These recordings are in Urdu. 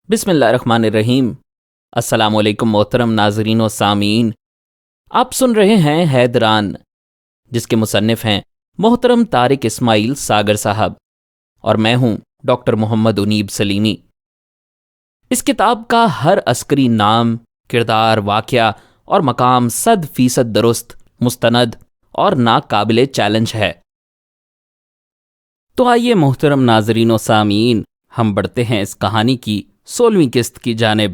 بسم اللہ الرحمن الرحیم۔ السلام علیکم محترم ناظرین و سامعین، آپ سن رہے ہیں حیدران، جس کے مصنف ہیں محترم طارق اسماعیل ساگر صاحب، اور میں ہوں ڈاکٹر محمد انیب سلیمی۔ اس کتاب کا ہر عسکری نام، کردار، واقعہ اور مقام 100% درست، مستند اور ناقابل چیلنج ہے۔ تو آئیے محترم ناظرین و سامعین، ہم بڑھتے ہیں اس کہانی کی 16ویں قسط کی جانب۔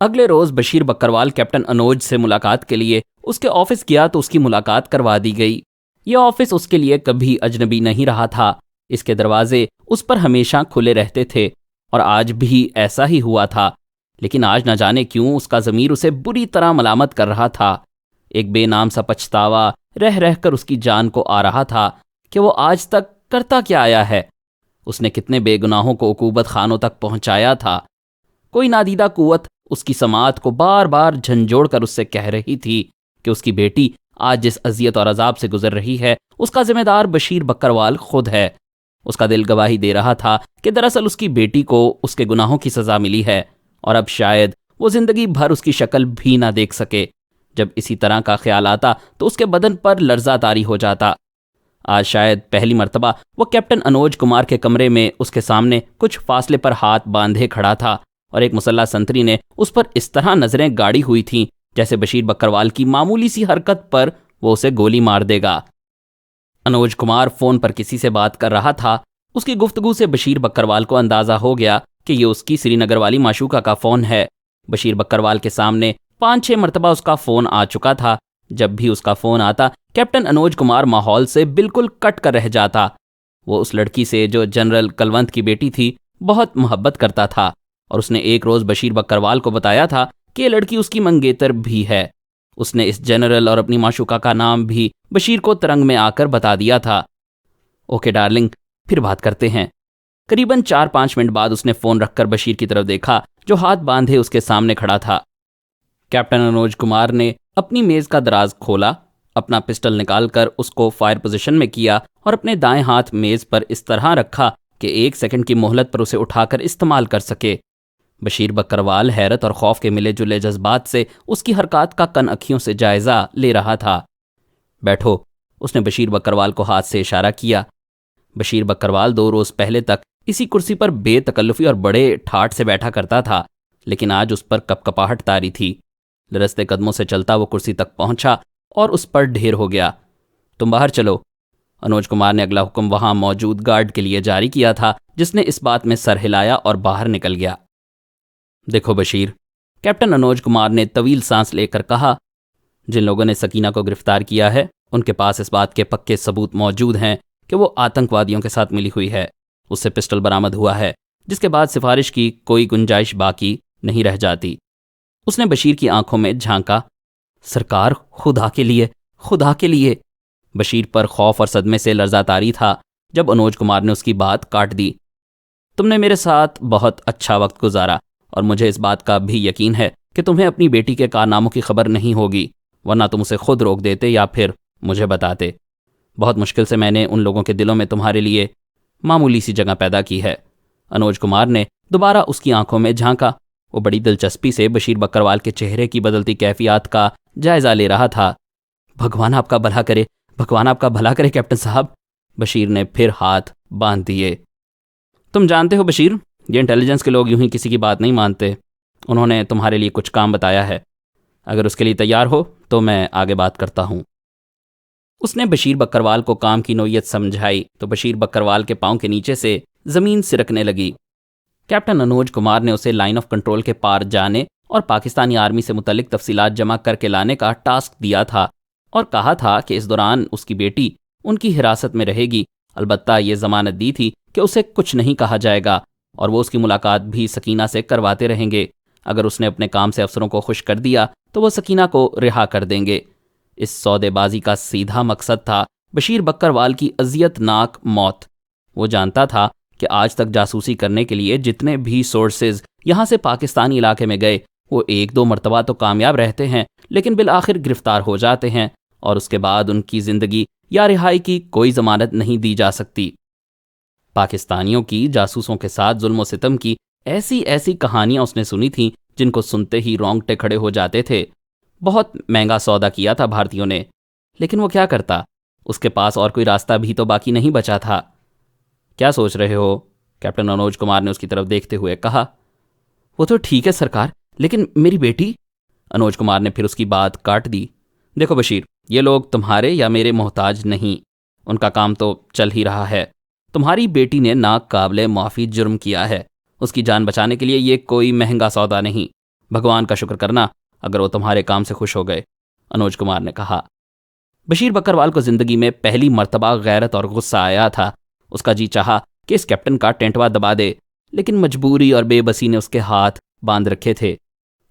اگلے روز بشیر بکروال کیپٹن انوج سے ملاقات کے لیے اس کے آفس گیا تو اس کی ملاقات کروا دی گئی۔ یہ آفس اس کے لیے کبھی اجنبی نہیں رہا تھا، اس کے دروازے اس پر ہمیشہ کھلے رہتے تھے، اور آج بھی ایسا ہی ہوا تھا۔ لیکن آج نہ جانے کیوں اس کا ضمیر اسے بری طرح ملامت کر رہا تھا۔ ایک بے نام سا پچھتاوا رہ رہ کر اس کی جان کو آ رہا تھا کہ وہ آج تک کرتا کیا آیا ہے۔ اس نے کتنے بے گناہوں کو عقوبت خانوں تک پہنچایا تھا۔ کوئی نادیدہ قوت اس کی سماعت کو بار بار جھنجھوڑ کر اس سے کہہ رہی تھی کہ اس کی بیٹی آج جس اذیت اور عذاب سے گزر رہی ہے، اس کا ذمہ دار بشیر بکروال خود ہے۔ اس کا دل گواہی دے رہا تھا کہ دراصل اس کی بیٹی کو اس کے گناہوں کی سزا ملی ہے، اور اب شاید وہ زندگی بھر اس کی شکل بھی نہ دیکھ سکے۔ جب اسی طرح کا خیال آتا تو اس کے بدن پر لرزہ طاری ہو جاتا۔ آج شاید پہلی مرتبہ وہ کیپٹن انوج کمار کے کمرے میں اس کے سامنے کچھ فاصلے پر ہاتھ باندھے کھڑا تھا، اور ایک مسلح سنتری نے اس پر اس طرح نظریں گاڑی ہوئی تھیں جیسے بشیر بکروال کی معمولی سی حرکت پر وہ اسے گولی مار دے گا۔ انوج کمار فون پر کسی سے بات کر رہا تھا۔ اس کی گفتگو سے بشیر بکروال کو اندازہ ہو گیا کہ یہ اس کی سری نگر والی معشوقہ کا فون ہے۔ بشیر بکروال کے سامنے 5-6 مرتبہ اس کا فون آ چکا تھا۔ جب بھی اس کا فون آتا، کیپٹن انوج کمار ماحول سے بالکل کٹ کر رہ جاتا۔ وہ اس لڑکی سے جو جنرل کلونت کی بیٹی تھی بہت محبت کرتا تھا، اور اس نے ایک روز بشیر بکروال کو بتایا تھا کہ یہ لڑکی اس کی منگیتر بھی ہے۔ اس نے اس جنرل اور اپنی معشوقہ کا نام بھی بشیر کو ترنگ میں آ کر بتا دیا تھا۔ اوکے ڈارلنگ، پھر بات کرتے ہیں۔ قریباً 4-5 منٹ بعد اس نے فون رکھ کر بشیر کی طرف دیکھا جو ہاتھ باندھے اس کے سامنے کھڑا تھا۔ کیپٹن انوج کمار نے اپنی میز کا دراز کھولا، اپنا پسٹل نکال کر اس کو فائر پوزیشن میں کیا اور اپنے دائیں ہاتھ میز پر اس طرح رکھا کہ 1 سیکنڈ کی مہلت پر اسے اٹھا کر استعمال کر سکے۔ بشیر بکروال حیرت اور خوف کے ملے جلے جذبات سے اس کی حرکات کا کن اکھیوں سے جائزہ لے رہا تھا۔ بیٹھو، اس نے بشیر بکروال کو ہاتھ سے اشارہ کیا۔ بشیر بکروال 2 روز پہلے تک اسی کرسی پر بے تکلفی اور بڑے ٹھاٹ سے بیٹھا کرتا تھا، لیکن آج اس پر کپ کپاہٹ طاری تھی۔ لرزتے قدموں سے چلتا وہ کرسی تک پہنچا اور اس پر ڈھیر ہو گیا۔ تم باہر چلو، انوج کمار نے اگلا حکم وہاں موجود گارڈ کے لیے جاری کیا تھا، جس نے اس بات میں سر ہلایا اور باہر نکل گیا۔ دیکھو بشیر، کیپٹن انوج کمار نے طویل سانس لے کر کہا، جن لوگوں نے سکینہ کو گرفتار کیا ہے ان کے پاس اس بات کے پکے ثبوت موجود ہیں کہ وہ آتنکوادیوں کے ساتھ ملی ہوئی ہے۔ اس سے پسٹل برآمد ہوا ہے، جس کے بعد سفارش کی کوئی گنجائش باقی نہیں رہ جاتی۔ اس نے بشیر کی آنکھوں میں جھانکا۔ سرکار، خدا کے لیے، خدا کے لیے۔ بشیر پر خوف اور صدمے سے لرزہ طاری تھا جب انوج کمار نے اس کی بات کاٹ دی۔ تم نے میرے ساتھ بہت اچھا وقت گزارا، اور مجھے اس بات کا بھی یقین ہے کہ تمہیں اپنی بیٹی کے کارناموں کی خبر نہیں ہوگی، ورنہ تم اسے خود روک دیتے یا پھر مجھے بتاتے۔ بہت مشکل سے میں نے ان لوگوں کے دلوں میں تمہارے لیے معمولی سی جگہ پیدا کی ہے۔ انوج کمار نے دوبارہ اس کی آنکھوں میں جھانکا۔ وہ بڑی دلچسپی سے بشیر بکروال کے چہرے کی بدلتی کیفیات کا جائزہ لے رہا تھا۔ بھگوان آپ کا بھلا کرے، بھگوان آپ کا بھلا کرے کیپٹن صاحب۔ بشیر نے پھر ہاتھ باندھ دیے۔ تم جانتے ہو بشیر، یہ انٹیلیجنس کے لوگ یوں ہی کسی کی بات نہیں مانتے۔ انہوں نے تمہارے لیے کچھ کام بتایا ہے، اگر اس کے لیے تیار ہو تو میں آگے بات کرتا ہوں۔ اس نے بشیر بکروال کو کام کی نوعیت سمجھائی تو بشیر بکروال کے پاؤں کے نیچے سے زمین سرکنے لگی۔ کیپٹن انوج کمار نے اسے لائن آف کنٹرول کے پار جانے اور پاکستانی آرمی سے متعلق تفصیلات جمع کر کے لانے کا ٹاسک دیا تھا، اور کہا تھا کہ اس دوران اس کی بیٹی ان کی حراست میں رہے گی۔ البتہ یہ ضمانت دی تھی کہ اسے کچھ نہیں کہا جائے گا، اور وہ اس کی ملاقات بھی سکینہ سے کرواتے رہیں گے۔ اگر اس نے اپنے کام سے افسروں کو خوش کر دیا تو وہ سکینہ کو رہا کر دیں گے۔ اس سودے بازی کا سیدھا مقصد تھا بشیر بکروال کی اذیت ناک موت۔ وہ جانتا تھا کہ آج تک جاسوسی کرنے کے لیے جتنے بھی سورسز یہاں سے پاکستانی علاقے میں گئے، وہ 1-2 مرتبہ تو کامیاب رہتے ہیں، لیکن بالآخر گرفتار ہو جاتے ہیں، اور اس کے بعد ان کی زندگی یا رہائی کی کوئی ضمانت نہیں دی جا سکتی۔ پاکستانیوں کی جاسوسوں کے ساتھ ظلم و ستم کی ایسی ایسی کہانیاں اس نے سنی تھیں جن کو سنتے ہی رونگٹے کھڑے ہو جاتے تھے۔ بہت مہنگا سودا کیا تھا بھارتیوں نے، لیکن وہ کیا کرتا، اس کے پاس اور کوئی راستہ بھی تو باقی نہیں بچا تھا۔ کیا سوچ رہے ہو؟ کیپٹن انوج کمار نے اس کی طرف دیکھتے ہوئے کہا۔ وہ تو ٹھیک ہے سرکار، لیکن میری بیٹی؟ انوج کمار نے پھر اس کی بات کاٹ دی۔ دیکھو بشیر، یہ لوگ تمہارے یا میرے محتاج نہیں، ان کا کام تو چل ہی رہا ہے۔ تمہاری بیٹی نے ناقابل معافی جرم کیا ہے، اس کی جان بچانے کے لیے یہ کوئی مہنگا سودا نہیں۔ بھگوان کا شکر کرنا اگر وہ تمہارے کام سے خوش ہو گئے، انوج کمار نے کہا۔ بشیر بکروال کو زندگی میں پہلی مرتبہ غیرت اور غصہ آیا تھا۔ اس کا جی چاہا کہ اس کیپٹن کا ٹینٹوا دبا دے، لیکن مجبوری اور بے بسی نے اس کے ہاتھ باندھ رکھے تھے۔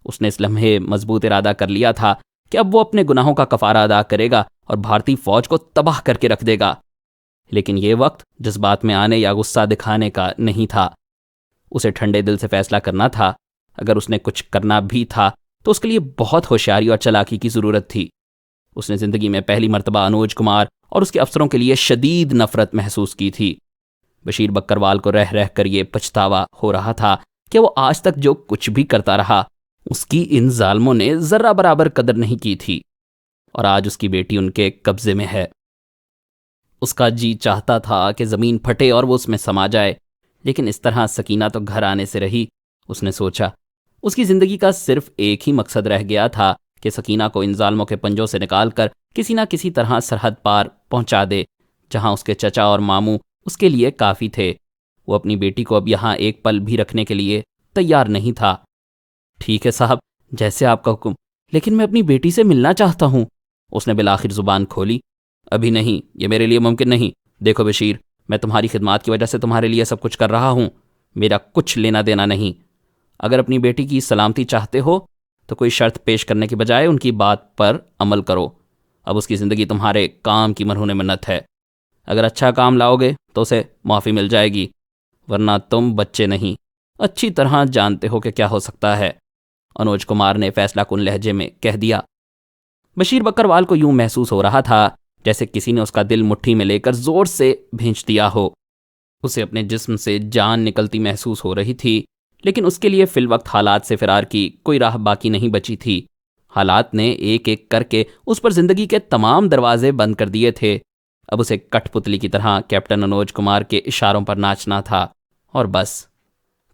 اس نے اس لمحے مضبوط ارادہ کر لیا تھا کہ اب وہ اپنے گناہوں کا کفارہ ادا کرے گا اور بھارتی فوج کو تباہ کر کے رکھ دے گا۔ لیکن یہ وقت جذبات میں آنے یا غصہ دکھانے کا نہیں تھا۔ اسے ٹھنڈے دل سے فیصلہ کرنا تھا۔ اگر اس نے کچھ کرنا بھی تھا تو اس کے لیے بہت ہوشیاری اور چالاکی کی ضرورت تھی۔ اس نے زندگی میں پہلی مرتبہ انوج کمار اور اس کے افسروں کے لیے شدید نفرت محسوس کی تھی۔ بشیر بکروال کو رہ رہ کر یہ پچھتاوا ہو رہا تھا کہ وہ آج تک جو کچھ بھی کرتا رہا، اس کی ان ظالموں نے ذرہ برابر قدر نہیں کی تھی، اور آج اس کی بیٹی ان کے قبضے میں ہے۔ اس کا جی چاہتا تھا کہ زمین پھٹے اور وہ اس میں سما جائے، لیکن اس طرح سکینہ تو گھر آنے سے رہی۔ اس نے سوچا اس کی زندگی کا صرف ایک ہی مقصد رہ گیا تھا کہ سکینہ کو ان ظالموں کے پنجوں سے نکال کر کسی نہ کسی طرح سرحد پار پہنچا دے، جہاں اس کے چچا اور ماموں اس کے لیے کافی تھے۔ وہ اپنی بیٹی کو اب یہاں ایک پل بھی رکھنے کے لیے تیار نہیں تھا۔ ٹھیک ہے صاحب، جیسے آپ کا حکم، لیکن میں اپنی بیٹی سے ملنا چاہتا ہوں۔ اس نے بالآخر زبان کھولی۔ ابھی نہیں، یہ میرے لیے ممکن نہیں۔ دیکھو بشیر، میں تمہاری خدمات کی وجہ سے تمہارے لیے سب کچھ کر رہا ہوں، میرا کچھ لینا دینا نہیں۔ اگر اپنی بیٹی کی سلامتی چاہتے ہو تو کوئی شرط پیش کرنے کے بجائے ان کی بات پر عمل کرو۔ اب اس کی زندگی تمہارے کام کی مرہون منت ہے۔ اگر اچھا کام لاؤ گے تو اسے معافی مل جائے گی، ورنہ تم بچے نہیں، اچھی طرح جانتے ہو کہ کیا ہو سکتا ہے، انوج کمار نے فیصلہ کن لہجے میں کہہ دیا۔ بشیر بکروال کو یوں محسوس ہو رہا تھا جیسے کسی نے اس کا دل مٹھی میں لے کر زور سے بھینچ دیا ہو۔ اسے اپنے جسم سے جان نکلتی محسوس ہو رہی تھی، لیکن اس کے لیے فی الوقت حالات سے فرار کی کوئی راہ باقی نہیں بچی تھی۔ حالات نے ایک ایک کر کے اس پر زندگی کے تمام دروازے بند کر دیے تھے۔ اب اسے کٹ پتلی کی طرح کیپٹن انوج کمار کے اشاروں پر ناچنا تھا، اور بس۔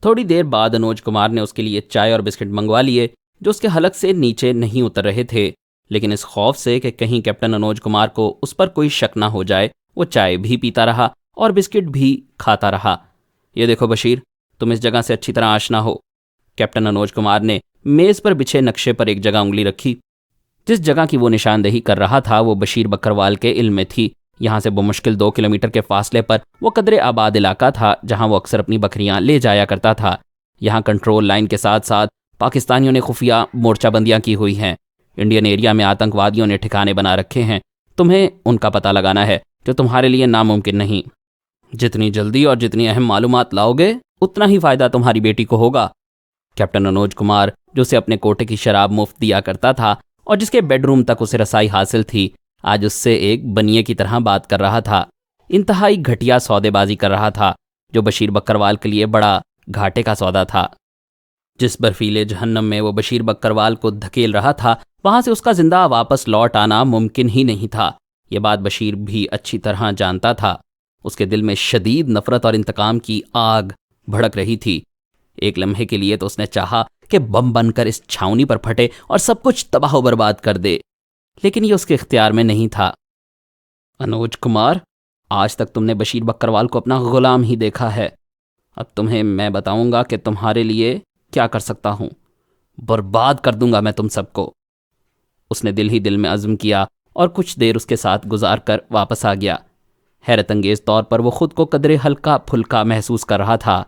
تھوڑی دیر بعد انوج کمار نے اس کے لیے چائے اور بسکٹ منگوا لیے جو اس کے حلق سے نیچے نہیں اتر رہے تھے، لیکن اس خوف سے کہ کہیں کیپٹن انوج کمار کو اس پر کوئی شک نہ ہو جائے، وہ چائے بھی پیتا رہا اور بسکٹ بھی کھاتا رہا۔ یہ دیکھو بشیر، تم اس جگہ سے اچھی طرح آشنا ہو۔ کیپٹن انوج کمار نے میز پر بچھے نقشے پر ایک جگہ انگلی رکھی۔ جس جگہ کی وہ نشاندہی کر رہا تھا وہ بشیر بکروال کے علم میں تھی۔ یہاں سے بمشکل 2 کلومیٹر کے فاصلے پر وہ قدرے آباد علاقہ تھا جہاں وہ اکثر اپنی بکریاں لے جایا کرتا تھا۔ یہاں کنٹرول لائن کے ساتھ ساتھ پاکستانیوں نے خفیہ مورچہ بندیاں کی ہوئی ہیں۔ انڈین ایریا میں آتنکوادیوں نے ٹھکانے بنا رکھے ہیں۔ تمہیں ان کا پتہ لگانا ہے جو تمہارے لیے ناممکن نہیں۔ جتنی جلدی اور جتنی اہم معلومات لاؤ گے اتنا ہی فائدہ تمہاری بیٹی کو ہوگا۔ کیپٹن انوج کمار، جو اسے اپنے کوٹے کی شراب مفت دیا کرتا تھا اور جس کے بیڈ روم تک اسے رسائی حاصل تھی، آج اس سے ایک بنیے کی طرح بات کر رہا تھا۔ انتہائی گھٹیا سودے بازی کر رہا تھا جو بشیر بکروال کے لیے بڑا گھاٹے کا سودا تھا۔ جس برفیلے جہنم میں وہ بشیر بکروال کو دھکیل رہا تھا، وہاں سے اس کا زندہ واپس لوٹ آنا ممکن ہی نہیں تھا۔ یہ بات بشیر بھی اچھی طرح جانتا تھا۔ اس کے دل میں شدید نفرت اور انتقام کی آگ بھڑک رہی تھی۔ ایک لمحے کے لیے تو اس نے چاہا کہ بم بن کر اس چھاؤنی پر پھٹے اور سب کچھ تباہ و برباد کر دے، لیکن یہ اس کے اختیار میں نہیں تھا۔ انوج کمار، آج تک تم نے بشیر بکروال کو اپنا غلام ہی دیکھا ہے، اب تمہیں میں بتاؤں گا کہ تمہارے لیے کیا کر سکتا ہوں۔ برباد کر دوں گا میں تم سب کو۔ اس نے دل ہی دل میں عزم کیا اور کچھ دیر اس کے ساتھ گزار کر واپس آ گیا۔ حیرت انگیز طور پر وہ خود کو قدرے ہلکا پھلکا محسوس کر رہا تھا۔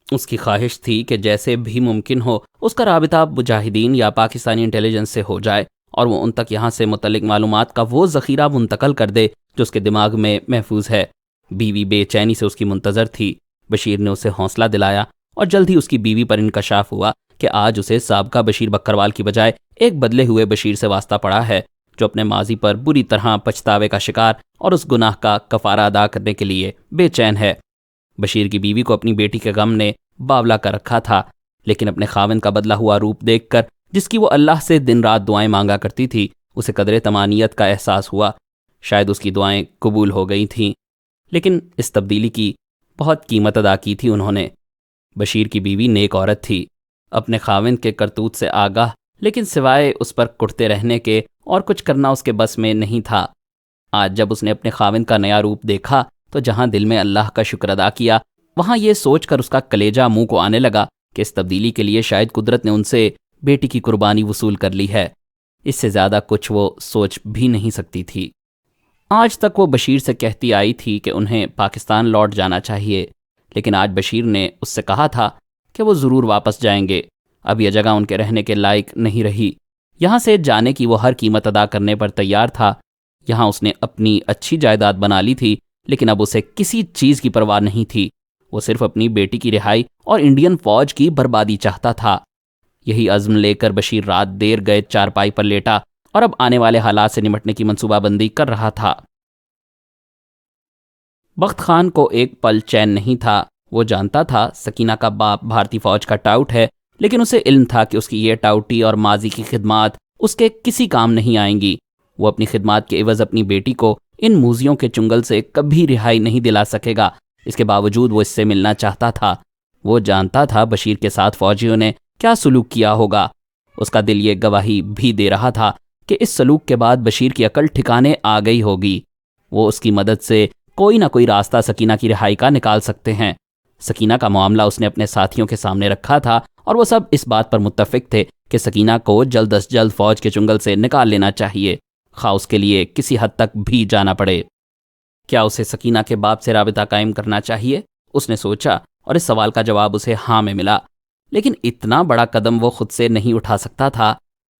اس کی خواہش تھی کہ جیسے بھی ممکن ہو اس کا رابطہ مجاہدین یا پاکستانی انٹیلیجنس سے ہو جائے اور وہ ان تک یہاں سے متعلق معلومات کا وہ ذخیرہ منتقل کر دے جو اس کے دماغ میں محفوظ ہے۔ بیوی بے چینی سے اس کی منتظر تھی۔ بشیر نے اسے حوصلہ دلایا اور جلد ہی اس کی بیوی پر انکشاف ہوا کہ آج اسے سابقہ بشیر بکروال کی بجائے ایک بدلے ہوئے بشیر سے واسطہ پڑا ہے جو اپنے ماضی پر بری طرح پچھتاوے کا شکار اور اس گناہ کا کفارہ ادا کرنے کے لیے بے چین ہے۔ بشیر کی بیوی کو اپنی بیٹی کے غم نے باولا کر رکھا تھا، لیکن اپنے خاوند کا بدلا ہوا روپ دیکھ کر، جس کی وہ اللہ سے دن رات دعائیں مانگا کرتی تھی، اسے قدر تمانیت کا احساس ہوا۔ شاید اس کی دعائیں قبول ہو گئی تھیں، لیکن اس تبدیلی کی بہت قیمت ادا کی تھی انہوں نے۔ بشیر کی بیوی نیک عورت تھی، اپنے خاوند کے کرتوت سے آگاہ، لیکن سوائے اس پر کٹتے رہنے کے اور کچھ کرنا اس کے بس میں نہیں تھا۔ آج جب اس نے اپنے خاوند کا نیا روپ دیکھا تو جہاں دل میں اللہ کا شکر ادا کیا، وہاں یہ سوچ کر اس کا کلیجہ منہ کو آنے لگا کہ اس تبدیلی کے لیے شاید قدرت نے ان سے بیٹی کی قربانی وصول کر لی ہے۔ اس سے زیادہ کچھ وہ سوچ بھی نہیں سکتی تھی۔ آج تک وہ بشیر سے کہتی آئی تھی کہ انہیں پاکستان لوٹ جانا چاہیے، لیکن آج بشیر نے اس سے کہا تھا کہ وہ ضرور واپس جائیں گے۔ اب یہ جگہ ان کے رہنے کے لائق نہیں رہی۔ یہاں سے جانے کی وہ ہر قیمت ادا کرنے پر تیار تھا۔ یہاں اس نے اپنی اچھی جائیداد بنا لی تھی، لیکن اب اسے کسی چیز کی پرواہ نہیں تھی۔ وہ صرف اپنی بیٹی کی رہائی اور انڈین فوج کی بربادی چاہتا تھا۔ یہی عزم لے کر بشیر رات دیر گئے چارپائی پر لیٹا اور اب آنے والے حالات سے نمٹنے کی منصوبہ بندی کر رہا تھا۔ بخت خان کو ایک پل چین نہیں تھا۔ وہ جانتا تھا سکینہ کا باپ بھارتی فوج کا ٹاؤٹ ہے، لیکن اسے علم تھا کہ اس کی یہ ٹاؤٹی اور ماضی کی خدمات اس کے کسی کام نہیں آئیں گی۔ وہ اپنی خدمات کے عوض اپنی بیٹی کو ان موذیوں کے چنگل سے کبھی رہائی نہیں دلا سکے گا۔ اس کے باوجود وہ اس سے ملنا چاہتا تھا۔ وہ جانتا تھا بشیر کے ساتھ فوجیوں نے کیا سلوک کیا ہوگا۔ اس کا دل یہ گواہی بھی دے رہا تھا کہ اس سلوک کے بعد بشیر کی عقل ٹھکانے آ گئی ہوگی۔ وہ اس کی مدد سے کوئی نہ کوئی راستہ سکینہ کی رہائی کا نکال سکتے ہیں۔ سکینہ کا معاملہ اس نے اپنے ساتھیوں کے سامنے رکھا تھا اور وہ سب اس بات پر متفق تھے کہ سکینہ کو جلد از جلد فوج کے چنگل سے نکال لینا چاہیے، خواہ اس کے لیے کسی حد تک بھی جانا پڑے۔ کیا اسے سکینہ کے باپ سے رابطہ قائم کرنا چاہیے؟ اس نے سوچا، اور اس سوال کا جواب اسے ہاں میں ملا۔ لیکن اتنا بڑا قدم وہ خود سے نہیں اٹھا سکتا تھا۔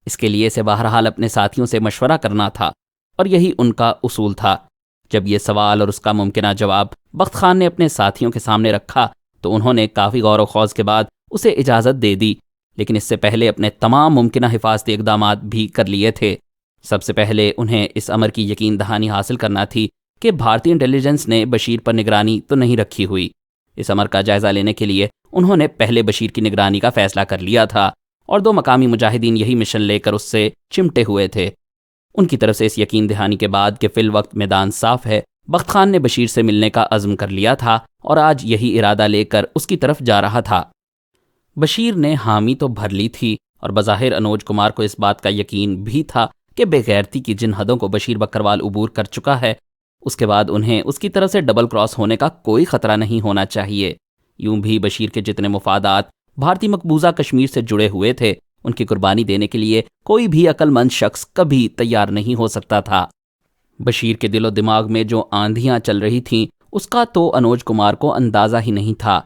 اس کے لیے اسے بہرحال اپنے ساتھیوں سے مشورہ کرنا تھا، اور یہی ان کا اصول تھا۔ جب یہ سوال اور اس کا ممکنہ جواب بخت خان نے اپنے ساتھیوں کے سامنے رکھا تو انہوں نے کافی غور و خوض کے بعد اسے اجازت دے دی، لیکن اس سے پہلے اپنے تمام ممکنہ حفاظتی اقدامات بھی کر لیے تھے۔ سب سے پہلے انہیں اس امر کی یقین دہانی حاصل کرنا تھی کہ بھارتی انٹیلیجنس نے بشیر پر نگرانی تو نہیں رکھی ہوئی۔ اس امر کا جائزہ لینے کے لیے انہوں نے پہلے بشیر کی نگرانی کا فیصلہ کر لیا تھا، اور 2 مقامی مجاہدین یہی مشن لے کر اس سے چمٹے ہوئے تھے۔ ان کی طرف سے اس یقین دہانی کے بعد کہ فی الوقت میدان صاف ہے، بخت خان نے بشیر سے ملنے کا عزم کر لیا تھا اور آج یہی ارادہ لے کر اس کی طرف جا رہا تھا۔ بشیر نے حامی تو بھر لی تھی، اور بظاہر انوج کمار کو اس بات کا یقین بھی تھا کہ بے غیرتی کی جن حدوں کو بشیر بکروال عبور کر چکا ہے، اس کے بعد انہیں اس کی طرف سے ڈبل کراس ہونے کا کوئی خطرہ نہیں ہونا چاہیے۔ یوں بھی بشیر کے جتنے مفادات بھارتی مقبوضہ کشمیر سے جڑے ہوئے تھے، ان کی قربانی دینے کے لیے کوئی بھی عقل مند شخص کبھی تیار نہیں ہو سکتا تھا۔ بشیر کے دل و دماغ میں جو آندھیاں چل رہی تھیں، اس کا تو انوج کمار کو اندازہ ہی نہیں تھا۔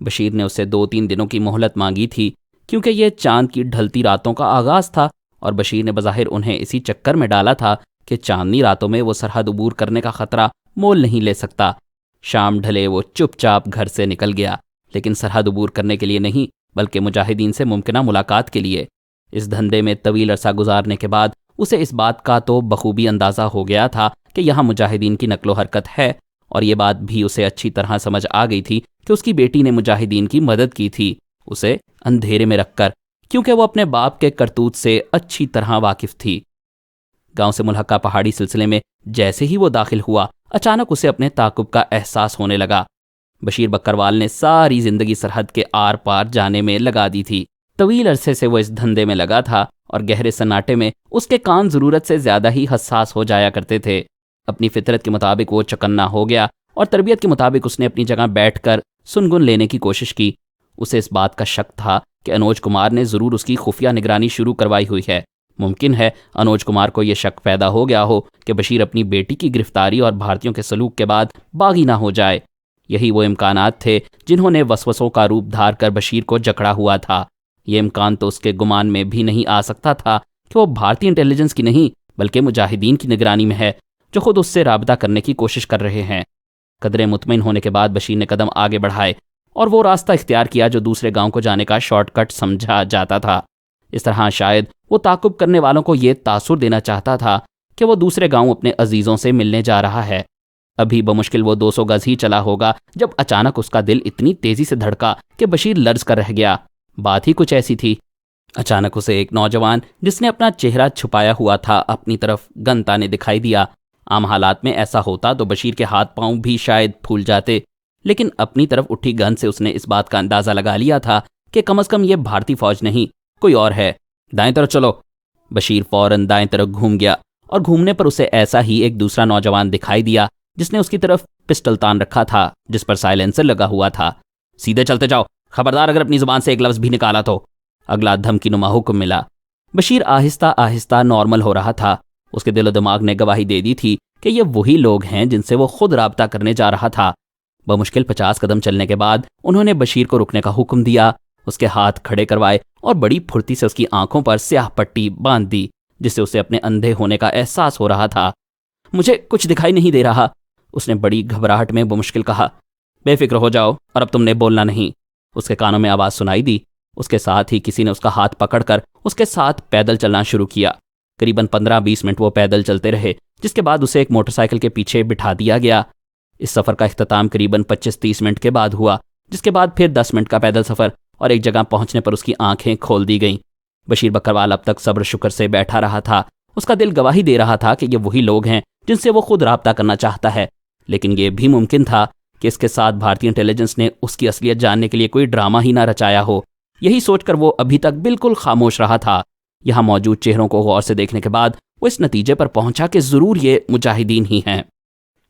بشیر نے اسے 2-3 دنوں کی مہلت مانگی تھی، کیونکہ یہ چاند کی ڈھلتی راتوں کا آغاز تھا، اور بشیر نے بظاہر انہیں اسی چکر میں ڈالا تھا کہ چاندنی راتوں میں وہ سرحد عبور کرنے کا خطرہ مول نہیں لے سکتا۔ شام ڈھلے وہ چپ چاپ گھر سے نکل گیا، لیکن سرحد عبور کرنے کے لیے نہیں، بلکہ مجاہدین سے ممکنہ ملاقات کے لیے۔ اس دھندے میں طویل عرصہ گزارنے کے بعد اسے اس بات کا تو بخوبی اندازہ ہو گیا تھا کہ یہاں مجاہدین کی نقل و حرکت ہے، اور یہ بات بھی اسے اچھی طرح سمجھ آ گئی تھی کہ اس کی بیٹی نے مجاہدین کی مدد کی تھی، اسے اندھیرے میں رکھ کر، کیونکہ وہ اپنے باپ کے کرتوت سے اچھی طرح واقف تھی۔ گاؤں سے ملحقہ پہاڑی سلسلے میں جیسے ہی وہ داخل ہوا، اچانک اسے اپنے تعاقب کا احساس ہونے لگا۔ بشیر بکروال نے ساری زندگی سرحد کے آر پار جانے میں لگا دی تھی۔ طویل عرصے سے وہ اس دھندے میں لگا تھا، اور گہرے سناٹے میں اس کے کان ضرورت سے زیادہ ہی حساس ہو جایا کرتے تھے۔ اپنی فطرت کے مطابق وہ چکنا ہو گیا، اور تربیت کے مطابق اس نے اپنی جگہ بیٹھ کر سنگن لینے کی کوشش کی۔ اسے اس بات کا شک تھا کہ انوج کمار نے ضرور اس کی خفیہ نگرانی شروع کروائی ہوئی ہے۔ ممکن ہے انوج کمار کو یہ شک پیدا ہو گیا ہو کہ بشیر اپنی بیٹی کی گرفتاری اور بھارتیوں کے سلوک کے بعد باغی نہ ہو جائے۔ یہی وہ امکانات تھے جنہوں نے وسوسوں کا روپ دھار کر بشیر کو جکڑا ہوا تھا۔ یہ امکان تو اس کے گمان میں بھی نہیں آ سکتا تھا کہ وہ بھارتی انٹیلیجنس کی نہیں بلکہ مجاہدین کی نگرانی میں ہے، جو خود اس سے رابطہ کرنے کی کوشش کر رہے ہیں۔ قدرے مطمئن ہونے کے بعد بشیر نے قدم آگے بڑھائے اور وہ راستہ اختیار کیا جو دوسرے گاؤں کو جانے کا شارٹ کٹ سمجھا جاتا تھا۔ اس طرح شاید وہ تعاقب کرنے والوں کو یہ تاثر دینا چاہتا تھا کہ وہ دوسرے گاؤں اپنے عزیزوں سے ملنے جا رہا ہے۔ ابھی بمشکل وہ 200 گز ہی چلا ہوگا جب اچانک اس کا دل اتنی تیزی سے دھڑکا کہ بشیر لرز کر رہ گیا۔ بات ہی کچھ ایسی تھی، اچانک اسے ایک نوجوان جس نے اپنا چہرہ چھپایا ہوا تھا اپنی طرف گن تانے دکھائی دیا۔ عام حالات میں ایسا ہوتا تو بشیر کے ہاتھ پاؤں بھی شاید پھول جاتے، لیکن اپنی طرف اٹھی گن سے اس نے اس بات کا اندازہ لگا لیا تھا کہ کم از کم یہ بھارتی فوج نہیں، کوئی اور ہے۔ دائیں طرف چلو۔ بشیر فوراً دائیں طرف گھوم گیا اور گھومنے پر اسے ایسا ہی ایک دوسرا نوجوان دکھائی دیا جس نے اس کی طرف پسٹل تان رکھا تھا جس پر سائلنسر لگا ہوا تھا۔ سیدھے چلتے جاؤ، خبردار اگر اپنی زبان سے ایک لفظ بھی نکالا تو۔ اگلا دھمکی نما حکم ملا۔ بشیر آہستہ آہستہ نارمل ہو رہا تھا۔ اس کے دل و دماغ نے گواہی دے دی تھی کہ یہ وہی لوگ ہیں جن سے وہ خود رابطہ کرنے جا رہا تھا۔ بمشکل 50 قدم چلنے کے بعد انہوں نے بشیر کو رکنے کا حکم دیا، اس کے ہاتھ کھڑے کروائے اور بڑی پھرتی سے اس کی آنکھوں پر سیاہ پٹی باندھ دی جس سے اسے اپنے اندھے ہونے کا احساس ہو رہا تھا۔ مجھے کچھ دکھائی نہیں دے رہا، اس نے بڑی گھبراہٹ میں بمشکل کہا۔ بے فکر ہو جاؤ اور اب تم نے بولنا نہیں، اس کے کانوں میں آواز سنائی دی۔ اس کے ساتھ ہی کسی نے اس کا ہاتھ پکڑ کر اس کے ساتھ پیدل چلنا شروع کیا۔ قریباً 15-20 منٹ وہ پیدل چلتے رہے، جس کے بعد اسے ایک موٹر سائیکل کے پیچھے بٹھا دیا گیا۔ اس سفر کا اختتام قریباً 25-30 منٹ کے بعد ہوا، جس کے بعد پھر 10 منٹ کا پیدل سفر اور ایک جگہ پہنچنے پر اس کی آنکھیں کھول دی گئیں۔ بشیر بکروال اب تک صبر شکر سے بیٹھا رہا تھا۔ اس کا دل گواہی دے رہا تھا کہ یہ وہی لوگ ہیں جن سے وہ خود رابطہ کرنا چاہتا ہے، لیکن یہ بھی ممکن تھا کہ اس کے ساتھ بھارتی انٹیلیجنس نے اس کی اصلیت جاننے کے لیے کوئی ڈرامہ ہی نہ رچایا ہو۔ یہی سوچ کر وہ ابھی تک بالکل خاموش رہا تھا۔ یہاں موجود چہروں کو غور سے دیکھنے کے بعد وہ اس نتیجے پر پہنچا کہ ضرور یہ مجاہدین ہی ہیں۔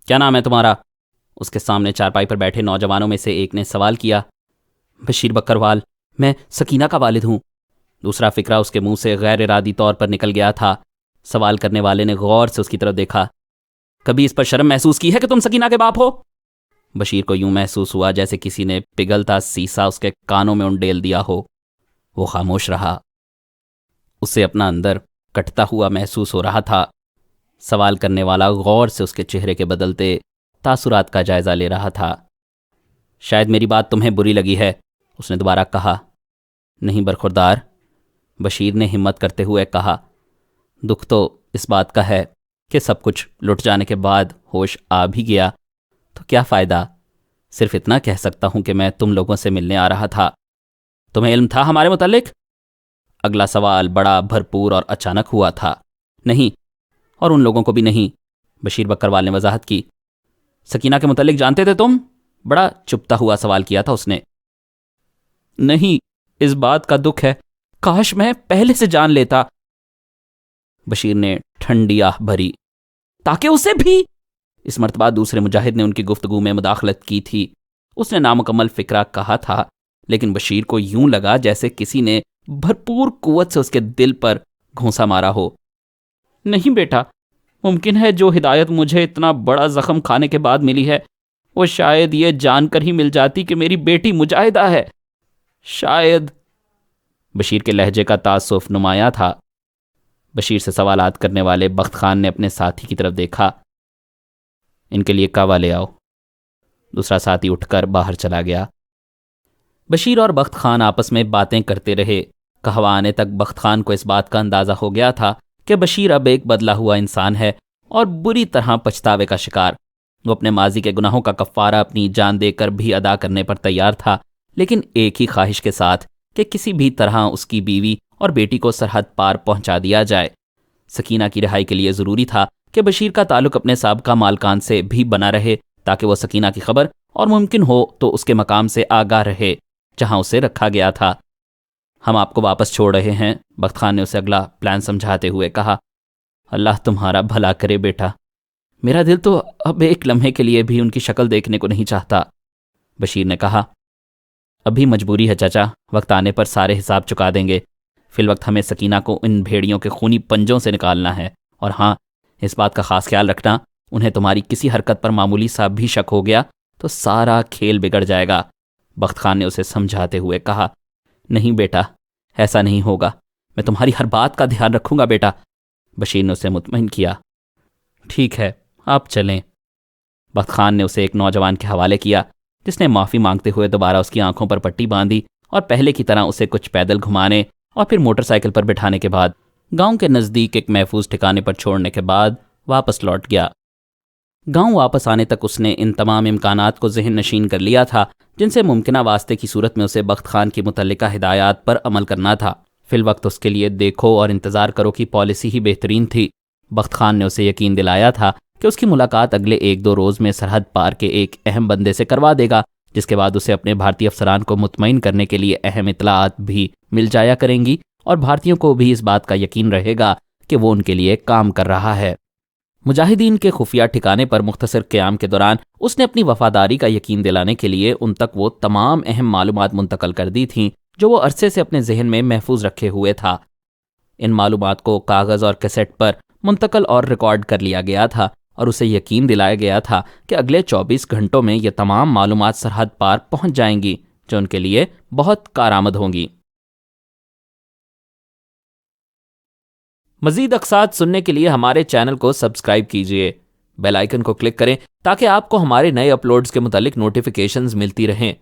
کیا نام ہے تمہارا؟ اس کے سامنے چارپائی پر بیٹھے نوجوانوں میں سے ایک نے سوال کیا۔ بشیر بکروال، میں سکینہ کا والد ہوں۔ دوسرا فقرہ اس کے منہ سے غیر ارادی طور پر نکل گیا تھا۔ سوال کرنے والے نے غور سے اس کی طرف دیکھا۔ کبھی اس پر شرم محسوس کی ہے کہ تم سکینہ کے باپ ہو؟ بشیر کو یوں محسوس ہوا جیسے کسی نے پگھلتا سیسا اس کے کانوں میں انڈیل دیا ہو۔ وہ خاموش رہا۔ اسے اپنا اندر کٹتا ہوا محسوس ہو رہا تھا۔ سوال کرنے والا غور سے اس کے چہرے کے بدلتے تاثرات کا جائزہ لے رہا تھا۔ شاید میری بات تمہیں بری لگی ہے، اس نے دوبارہ کہا۔ نہیں برخوردار، بشیر نے ہمت کرتے ہوئے کہا۔ دکھ تو اس بات کا ہے کہ سب کچھ لٹ جانے کے بعد ہوش آ بھی گیا تو کیا فائدہ؟ صرف اتنا کہہ سکتا ہوں کہ میں تم لوگوں سے ملنے آ رہا تھا۔ تمہیں علم تھا ہمارے متعلق؟ اگلا سوال بڑا بھرپور اور اچانک ہوا تھا۔ نہیں، اور ان لوگوں کو بھی نہیں، بشیر بکروال نے وضاحت کی۔ سکینہ کے متعلق جانتے تھے تم؟ بڑا چپتا ہوا سوال کیا تھا اس نے۔ نہیں، اس بات کا دکھ ہے، کاش میں پہلے سے جان لیتا، بشیر نے ٹھنڈی آہ بھری۔ تاکہ اسے بھی؟ اس مرتبہ دوسرے مجاہد نے ان کی گفتگو میں مداخلت کی تھی۔ اس نے نامکمل فقرہ کہا تھا، لیکن بشیر کو یوں لگا جیسے کسی نے بھرپور قوت سے اس کے دل پر گھونسا مارا ہو۔ نہیں بیٹا، ممکن ہے جو ہدایت مجھے اتنا بڑا زخم کھانے کے بعد ملی ہے وہ شاید یہ جان کر ہی مل جاتی کہ میری بیٹی مجاہدہ ہے۔ شاید۔ بشیر کے لہجے کا تعصف نمایاں تھا۔ بشیر سے سوالات کرنے والے بخت خان نے اپنے ساتھی کی طرف دیکھا۔ ان کے لیے کعوہ لے آؤ۔ دوسرا ساتھی اٹھ کر باہر چلا گیا۔ بشیر اور بخت خان آپس میں باتیں کرتے رہے۔ قہوہ آنے تک بخت خان کو اس بات کا اندازہ ہو گیا تھا کہ بشیر اب ایک بدلا ہوا انسان ہے اور بری طرح پچھتاوے کا شکار۔ وہ اپنے ماضی کے گناہوں کا کفارہ اپنی جان دے کر بھی ادا کرنے پر تیار تھا، لیکن ایک ہی خواہش کے ساتھ کہ کسی بھی طرح اس کی بیوی اور بیٹی کو سرحد پار پہنچا دیا جائے۔ سکینہ کی رہائی کے لیے ضروری تھا کہ بشیر کا تعلق اپنے سابقہ مالکان سے بھی بنا رہے تاکہ وہ سکینہ کی خبر اور ممکن ہو تو اس کے مقام سے آگاہ رہے جہاں اسے رکھا گیا تھا۔ ہم آپ کو واپس چھوڑ رہے ہیں، بخت خان نے اسے اگلا پلان سمجھاتے ہوئے کہا۔ اللہ تمہارا بھلا کرے بیٹا، میرا دل تو اب ایک لمحے کے لیے بھی ان کی شکل دیکھنے کو نہیں چاہتا، بشیر نے کہا۔ ابھی مجبوری ہے چچا، وقت آنے پر سارے حساب چکا دیں گے۔ فی الوقت ہمیں سکینہ کو ان بھیڑیوں کے خونی پنجوں سے نکالنا ہے، اور ہاں، اس بات کا خاص خیال رکھنا، انہیں تمہاری کسی حرکت پر معمولی سا بھی شک ہو گیا تو سارا کھیل بگڑ جائے گا، بخت خان نے اسے سمجھاتے ہوئے کہا۔ نہیں بیٹا، ایسا نہیں ہوگا، میں تمہاری ہر بات کا دھیان رکھوں گا بیٹا، بشیر نے اسے مطمئن کیا۔ ٹھیک ہے، آپ چلیں۔ بخت خان نے اسے ایک نوجوان کے حوالے کیا جس نے معافی مانگتے ہوئے دوبارہ اس کی آنکھوں پر پٹی باندھی اور پہلے کی طرح اسے کچھ پیدل گھمانے اور پھر موٹر سائیکل پر بٹھانے کے بعد گاؤں کے نزدیک ایک محفوظ ٹھکانے پر چھوڑنے کے بعد واپس لوٹ گیا۔ گاؤں واپس آنے تک اس نے ان تمام امکانات کو ذہن نشین کر لیا تھا جن سے ممکنہ واسطے کی صورت میں اسے بخت خان کی متعلقہ ہدایات پر عمل کرنا تھا۔ فی الوقت اس کے لیے دیکھو اور انتظار کرو کی پالیسی ہی بہترین تھی۔ بخت خان نے اسے یقین دلایا تھا کہ اس کی ملاقات اگلے 1-2 روز میں سرحد پار کے ایک اہم بندے سے کروا دے گا، جس کے بعد اسے اپنے بھارتی افسران کو مطمئن کرنے کے لیے اہم اطلاعات بھی مل جایا کریں گی اور بھارتیوں کو بھی اس بات کا یقین رہے گا کہ وہ ان کے لیے کام کر رہا ہے۔ مجاہدین کے خفیہ ٹھکانے پر مختصر قیام کے دوران اس نے اپنی وفاداری کا یقین دلانے کے لیے ان تک وہ تمام اہم معلومات منتقل کر دی تھیں جو وہ عرصے سے اپنے ذہن میں محفوظ رکھے ہوئے تھا۔ ان معلومات کو کاغذ اور کیسٹ پر منتقل اور ریکارڈ کر لیا گیا تھا اور اسے یقین دلایا گیا تھا کہ اگلے 24 گھنٹوں میں یہ تمام معلومات سرحد پار پہنچ جائیں گی جو ان کے لیے بہت کارآمد ہوں گی۔ مزید اقساط سننے کے لیے ہمارے چینل کو سبسکرائب کیجیے، بیل آئیکن کو کلک کریں تاکہ آپ کو ہمارے نئے اپلوڈز کے متعلق نوٹیفیکیشنز ملتی رہیں۔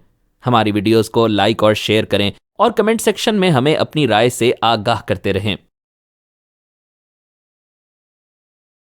ہماری ویڈیوز کو لائک اور شیئر کریں اور کمنٹ سیکشن میں ہمیں اپنی رائے سے آگاہ کرتے رہیں۔